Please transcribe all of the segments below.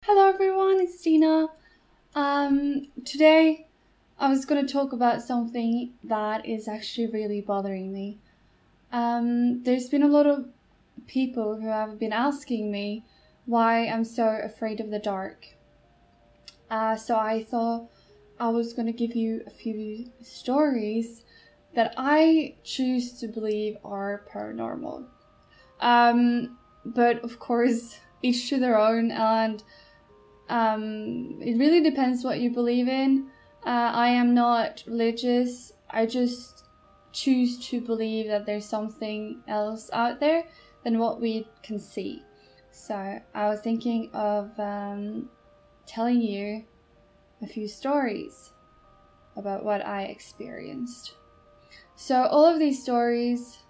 Hello everyone, it's Dina. Today I was going to talk about something that is actually really bothering me. There's been a lot of people who have been asking me why I'm so afraid of the dark. So I thought I was going to give you a few stories that I choose to believe are paranormal. But of course, each to their own, and it really depends what you believe in. I am not religious. I just choose to believe that there's something else out there than what we can see. So I was thinking of telling you a few stories about what I experienced. So all of these stories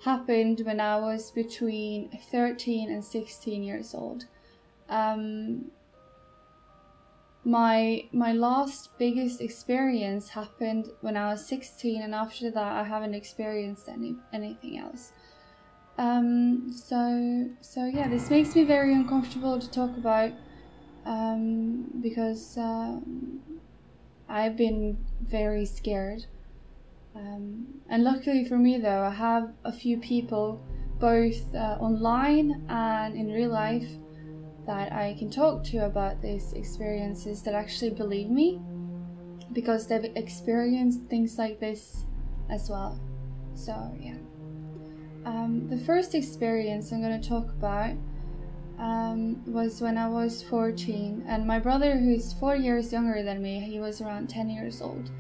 happened when I was between 13 and 16 years old. My last biggest experience happened when I was 16, and after that I haven't experienced anything else. So yeah, this makes me very uncomfortable to talk about because I've been very scared. And luckily for me though, I have a few people both online and in real life that I can talk to about these experiences that actually believe me, because they've experienced things like this as well. So yeah. The first experience I'm going to talk about was when I was 14, and my brother, who's 4 years younger than me, he was around 10 years old.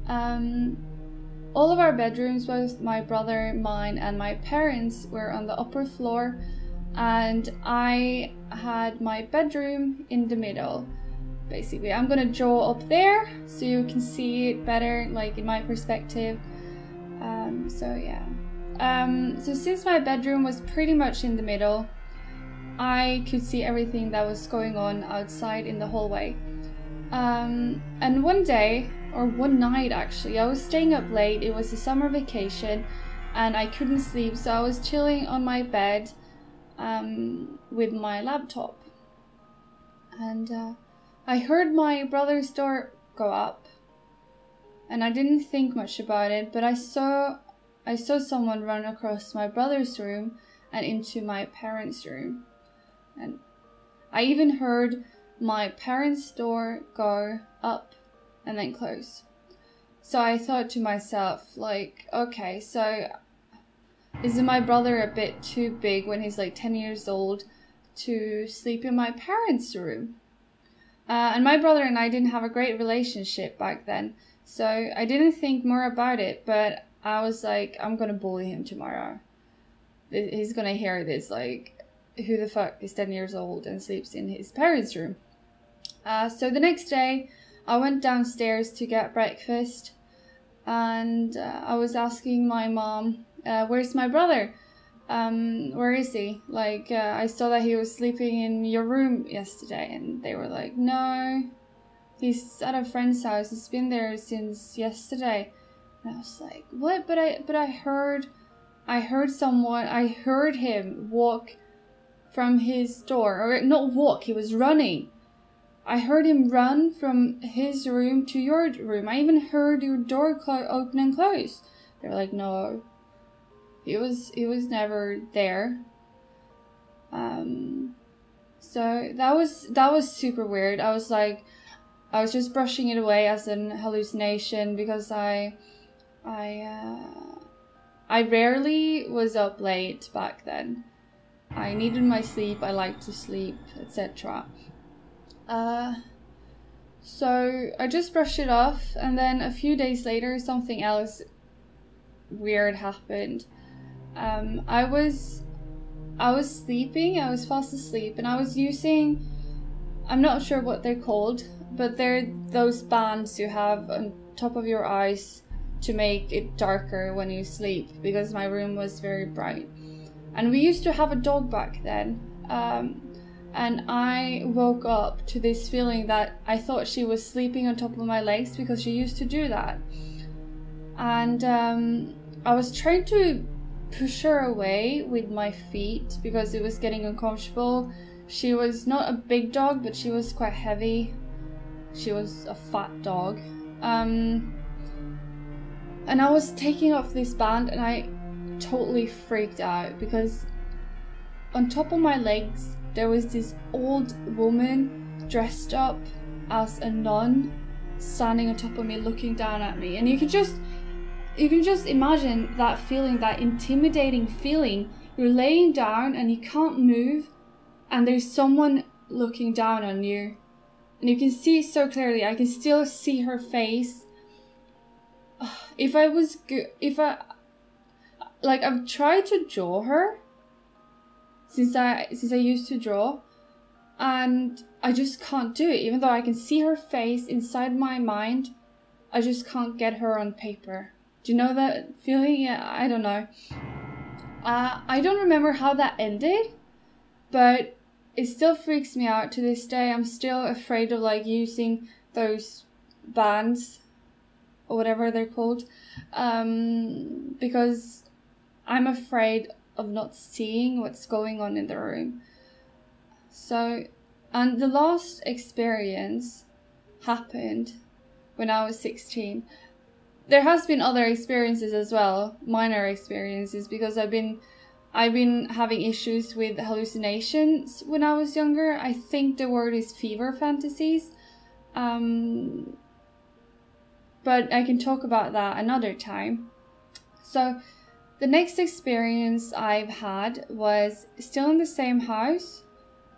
All of our bedrooms, both my brother, mine, and my parents, were on the upper floor, and I had my bedroom in the middle. Basically, I'm gonna draw up there so you can see it better, like in my perspective. So yeah. So since my bedroom was pretty much in the middle, I could see everything that was going on outside in the hallway. And one day, or one night actually, I was staying up late. It was a summer vacation and I couldn't sleep, so I was chilling on my bed with my laptop, and I heard my brother's door go up, and I didn't think much about it, but I saw someone run across my brother's room and into my parents' room, and I even heard my parents' door go up and then close. So I thought to myself, like, okay, so isn't my brother a bit too big when he's like 10 years old to sleep in my parents' room? And my brother and I didn't have a great relationship back then, so I didn't think more about it, but I was like, I'm gonna bully him tomorrow. He's gonna hear this, like, who the fuck is 10 years old and sleeps in his parents' room? So the next day, I went downstairs to get breakfast, and I was asking my mom, where's my brother? Where is he? Like, I saw that he was sleeping in your room yesterday. And they were like, no, he's at a friend's house. He's been there since yesterday. And I was like, what? But I heard him walk from his door, or not walk, he was running. I heard him run from his room to your room. I even heard your door open and close. They were like, no, he was never there. So that was super weird. I was just brushing it away as an hallucination, because I rarely was up late back then. I needed my sleep. I liked to sleep, etc. So I just brushed it off, and then a few days later something else weird happened. I was sleeping, I was fast asleep, and I was using, I'm not sure what they're called, but they're those bands you have on top of your eyes to make it darker when you sleep, because my room was very bright. And we used to have a dog back then. And I woke up to this feeling that I thought she was sleeping on top of my legs, because she used to do that. And I was trying to push her away with my feet because it was getting uncomfortable. She was not a big dog, but she was quite heavy. She was a fat dog. And I was taking off this band and I totally freaked out because on top of my legs there was this old woman dressed up as a nun standing on top of me looking down at me. And you can just imagine that feeling, that intimidating feeling. You're laying down and you can't move and there's someone looking down on you and you can see it so clearly. I can still see her face. If I was good, I've tried to draw her since I used to draw, and I just can't do it. Even though I can see her face inside my mind, I just can't get her on paper. Do you know that feeling? Yeah, I don't know. I don't remember how that ended, but it still freaks me out to this day. I'm still afraid of like using those bands or whatever they're called, because I'm afraid of not seeing what's going on in the room. So, and the last experience happened when I was 16. There has been other experiences as well, minor experiences, because I've been having issues with hallucinations when I was younger. I think the word is fever fantasies. But I can talk about that another time. So the next experience I've had was still in the same house,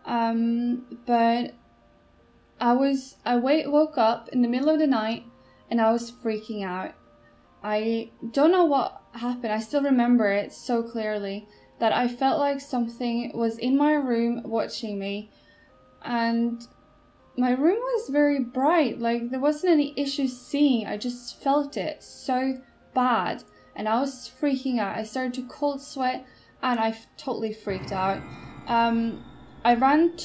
but I woke up in the middle of the night and I was freaking out. I don't know what happened. I still remember it so clearly that I felt like something was in my room watching me, and my room was very bright. Like there wasn't any issues seeing. I just felt it so bad and I was freaking out. I started to cold sweat and I totally freaked out. I ran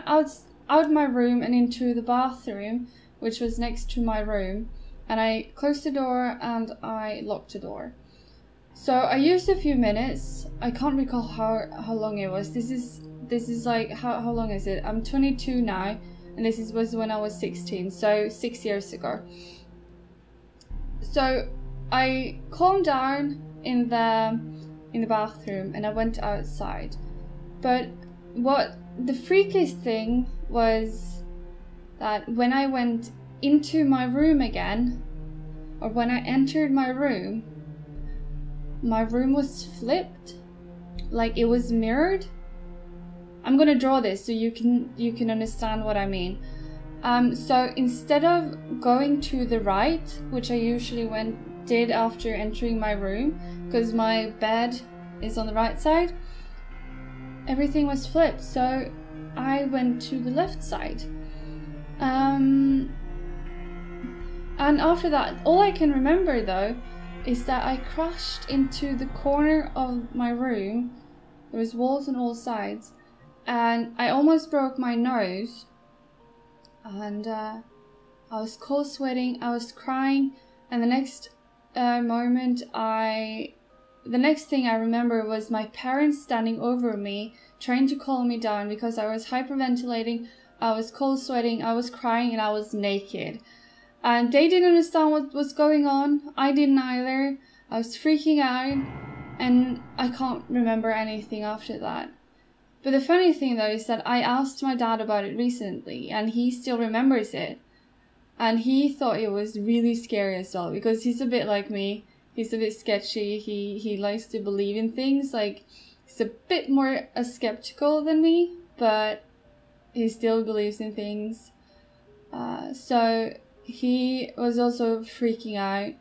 out my room and into the bathroom, which was next to my room, and I closed the door and I locked the door. So I used a few minutes. I can't recall how long it was. This is like, how long is it? I'm 22 now, and this was when I was 16, so 6 years ago. So I calmed down in the bathroom and I went outside. But what the freakiest thing was that when I went into my room again, or when I entered my room was flipped, like it was mirrored. I'm gonna draw this so you can understand what I mean. So instead of going to the right, which I usually did after entering my room, because my bed is on the right side, everything was flipped. So I went to the left side. And after that, all I can remember though is that I crashed into the corner of my room. There was walls on all sides, and I almost broke my nose. And I was cold sweating, I was crying, and the next thing I remember was my parents standing over me, trying to calm me down because I was hyperventilating, I was cold sweating, I was crying, and I was naked. And they didn't understand what was going on. I didn't either. I was freaking out, and I can't remember anything after that. But the funny thing though is that I asked my dad about it recently, and he still remembers it. And he thought it was really scary as well, because he's a bit like me. He's a bit sketchy. He likes to believe in things. Like, he's a bit more skeptical than me, but he still believes in things. So he was also freaking out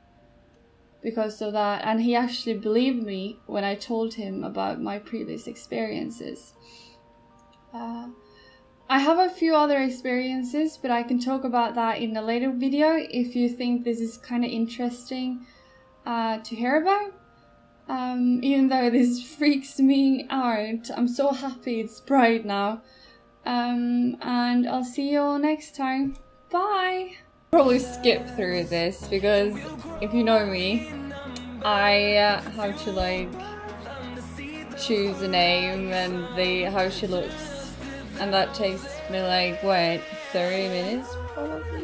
because of that, and he actually believed me when I told him about my previous experiences. I have a few other experiences, but I can talk about that in a later video if you think this is kind of interesting to hear about. Even though this freaks me out, I'm so happy it's bright now. And I'll see you all next time. Bye! Probably skip through this because if you know me, I have to like choose a name and how she looks, and that takes me like, what, 30 minutes probably?